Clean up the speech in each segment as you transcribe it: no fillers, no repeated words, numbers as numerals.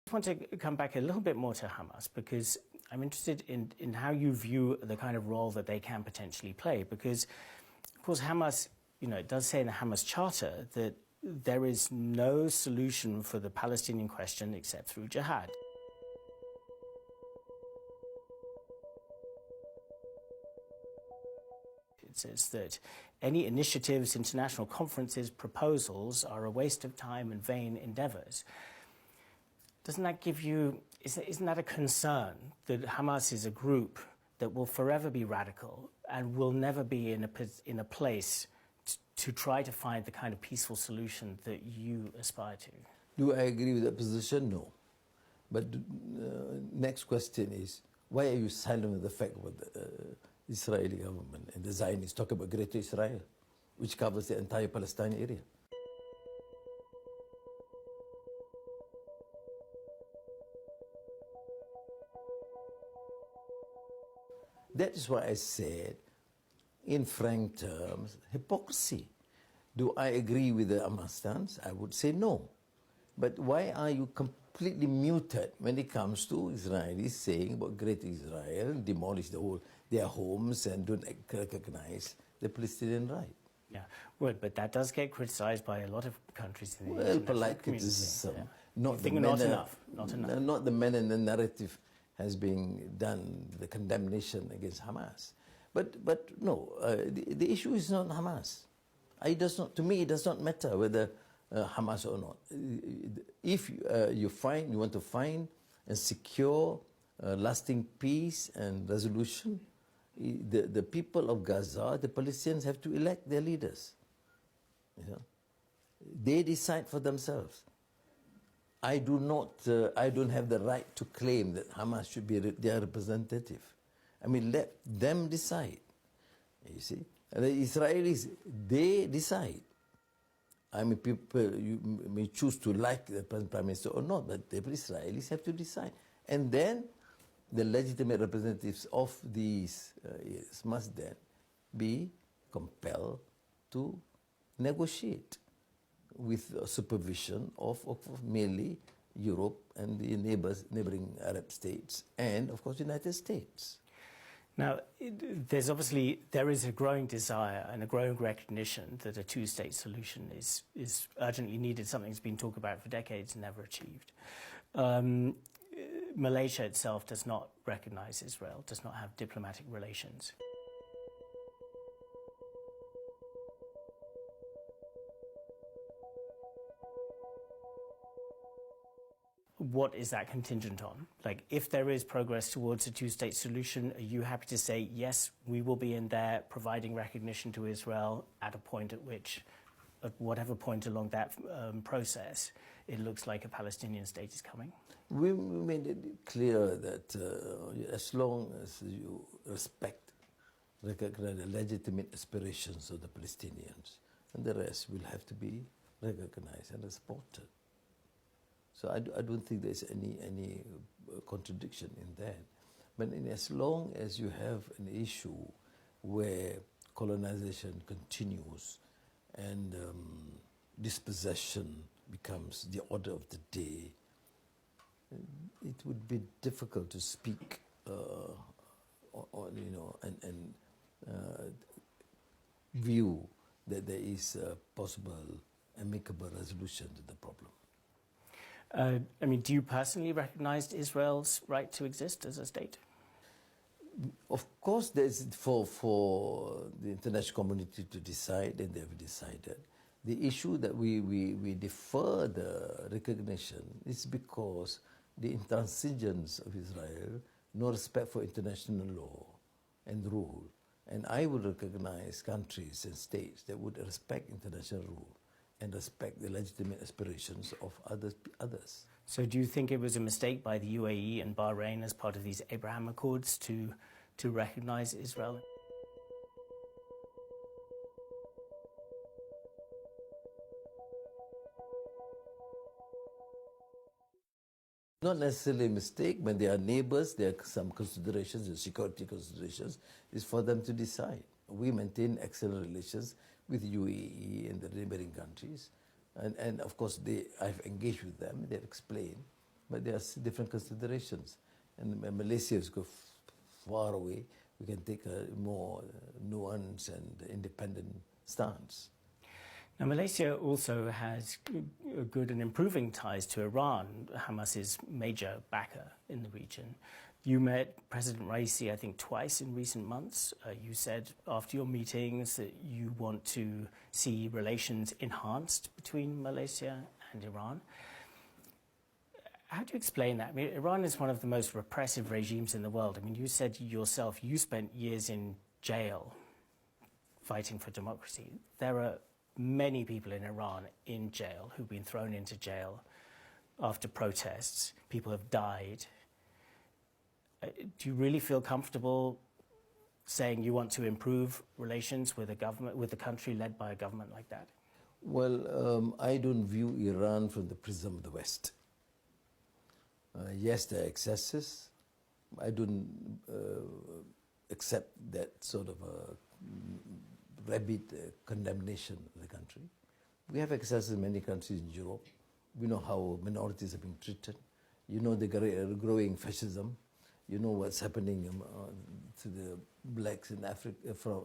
I want to come back a little bit more to Hamas because I'm interested in how you view the kind of role that they can potentially play. Because, of course, Hamas, it does say in the Hamas Charter that there is no solution for the Palestinian question except through jihad. It says that any initiatives, international conferences, proposals are a waste of time and vain endeavors. Doesn't that give you, isn't that a concern that Hamas is a group that will forever be radical and will never be in a place to try to find the kind of peaceful solution that you aspire to? Do I agree with that position? No. But next question is, why are you silent with the fact about the Israeli government and the Zionists talk about Greater Israel, which covers the entire Palestine area? That is why I said, in frank terms, hypocrisy. Do I agree with the Hamas stance? I would say no. But why are you completely muted when it comes to Israelis saying about Great Israel, demolish their homes and don't recognize the Palestinian right? Yeah, well, but that does get criticized by a lot of countries in the Well, international polite community. criticism. Yeah. Not enough. Not the manner and the narrative has been done, the condemnation against Hamas. But no, the issue is not Hamas. To me, it does not matter whether Hamas or not. If you want to find and secure lasting peace and resolution, the people of Gaza, the Palestinians, have to elect their leaders. They decide for themselves. I don't have the right to claim that Hamas should be their representative. I mean, let them decide. You see, and the Israelis, they decide. I mean, you may choose to like the Prime Minister or not, but the Israelis have to decide. And then the legitimate representatives of these must then be compelled to negotiate with supervision of mainly Europe and the neighboring Arab states, and of course the United States. Now, there is a growing desire and a growing recognition that a two-state solution is urgently needed, something that's been talked about for decades and never achieved. Malaysia itself does not recognize Israel, does not have diplomatic relations. What is that contingent on? Like, if there is progress towards a two-state solution, are you happy to say, yes, we will be in there providing recognition to Israel at a point at whatever point along that process, it looks like a Palestinian state is coming? We made it clear that as long as you recognize the legitimate aspirations of the Palestinians, and the rest will have to be recognized and supported. So I don't think there's any contradiction in that. But as long as you have an issue where colonization continues and dispossession becomes the order of the day, it would be difficult to speak and view that there is a possible amicable resolution to the problem. I mean, do you personally recognize Israel's right to exist as a state? Of course, there's for the international community to decide, and they've decided. The issue that we defer the recognition is because the intransigence of Israel, no respect for international law and rule. And I would recognize countries and states that would respect international rule and respect the legitimate aspirations of others. So do you think it was a mistake by the UAE and Bahrain as part of these Abraham Accords to recognize Israel? Not necessarily a mistake. When they are neighbors, there are some considerations and security considerations. It's for them to decide. We maintain excellent relations with UAE and the neighboring countries. And of course, I've engaged with them. They've explained but there are different considerations. And Malaysia is far away. We can take a more nuanced and independent stance. Now, Malaysia also has good and improving ties to Iran, Hamas's major backer in the region. You met President Raisi, I think, twice in recent months. You said after your meetings that you want to see relations enhanced between Malaysia and Iran. How do you explain that? I mean, Iran is one of the most repressive regimes in the world. I mean, you said yourself you spent years in jail fighting for democracy. There are many people in Iran in jail who've been thrown into jail after protests. People have died. Do you really feel comfortable saying you want to improve relations with a government, with a country led by a government like that? Well, I don't view Iran from the prism of the West. Yes, there are excesses. I don't accept that sort of a rabid condemnation of the country. We have excesses in many countries in Europe. We know how minorities are being treated. You know the growing fascism. You know what's happening to the blacks in Africa,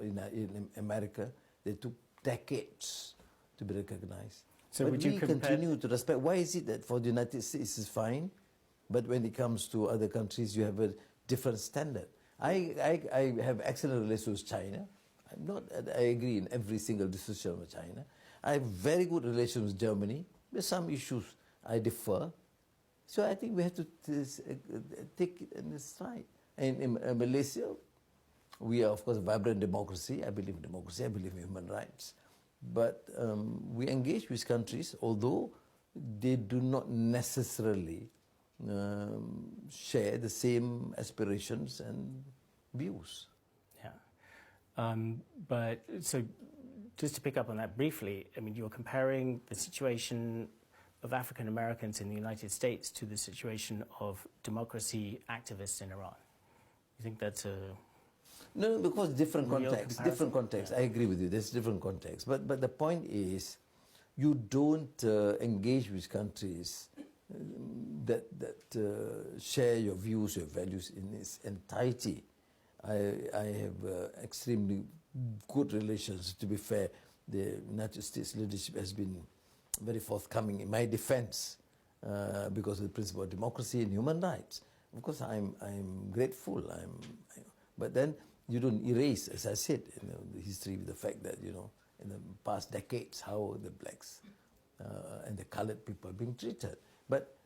in America. They took decades to be recognized. So but would you continue to respect. Why is it that for the United States it's fine, but when it comes to other countries you have a different standard? I have excellent relations with China. I agree in every single decision with China. I have very good relations with Germany. With some issues I differ. So I think we have to take it in stride. And in Malaysia, we are, of course, a vibrant democracy. I believe in democracy. I believe in human rights. But we engage with countries, although they do not necessarily share the same aspirations and views. Yeah. But so just to pick up on that briefly, I mean, you're comparing the situation of African Americans in the United States to the situation of democracy activists in Iran. You think that's a... No, because different contexts. Different contexts. Yeah. I agree with you. There's different contexts. But the point is, you don't engage with countries that share your views, your values in its entirety. I have extremely good relations. To be fair, the United States leadership has been very forthcoming in my defense because of the principle of democracy and human rights. Of course, I'm grateful. But then you don't erase, as I said, the history with the fact that, in the past decades, how the blacks and the colored people are being treated. But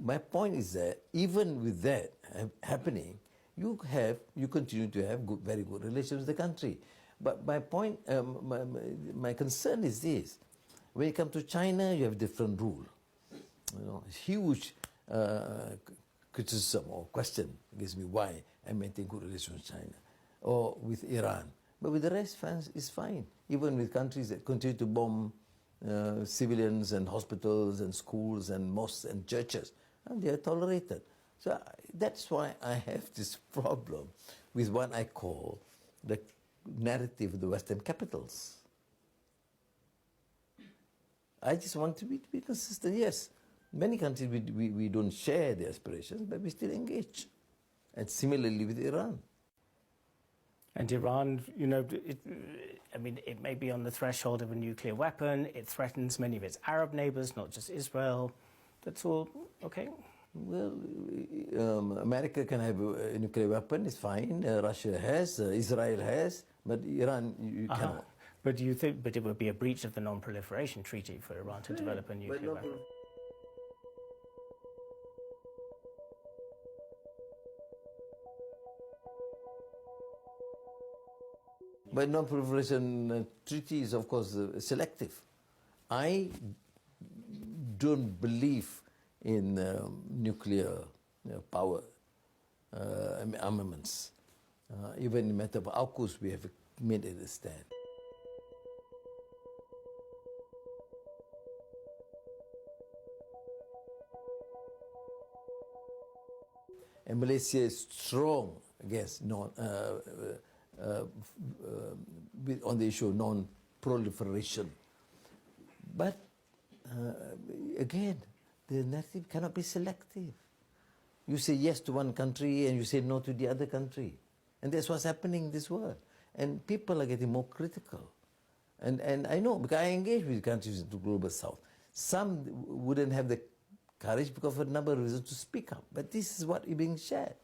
my point is that even with that happening, you continue to have very good relations with the country. But my point, my concern is this. When it comes to China, you have different rule. Huge criticism or question gives me why I maintain good relations with China or with Iran. But with the rest, France is fine. Even with countries that continue to bomb civilians and hospitals and schools and mosques and churches, and they are tolerated. So that's why I have this problem with what I call the narrative of the Western capitals. I just want to be consistent. Yes, many countries we don't share the aspirations, but we still engage. And similarly with Iran. And Iran, it may be on the threshold of a nuclear weapon. It threatens many of its Arab neighbors, not just Israel. That's all okay? Well, America can have a nuclear weapon, it's fine. Russia has, Israel has, but Iran, you cannot. But do you think, it would be a breach of the Non-Proliferation Treaty for Iran to develop a nuclear weapon? But Non-Proliferation Treaty is, of course, selective. I don't believe in nuclear power armaments. Even in the matter of AUKUS, we have made it a stand. And Malaysia is strong against on the issue of non-proliferation. But again, the narrative cannot be selective. You say yes to one country and you say no to the other country. And that's what's happening in this world. And people are getting more critical. And I know, because I engage with countries in the global south. Some wouldn't have the courage because of a number of reasons to speak up. But this is what is being shared.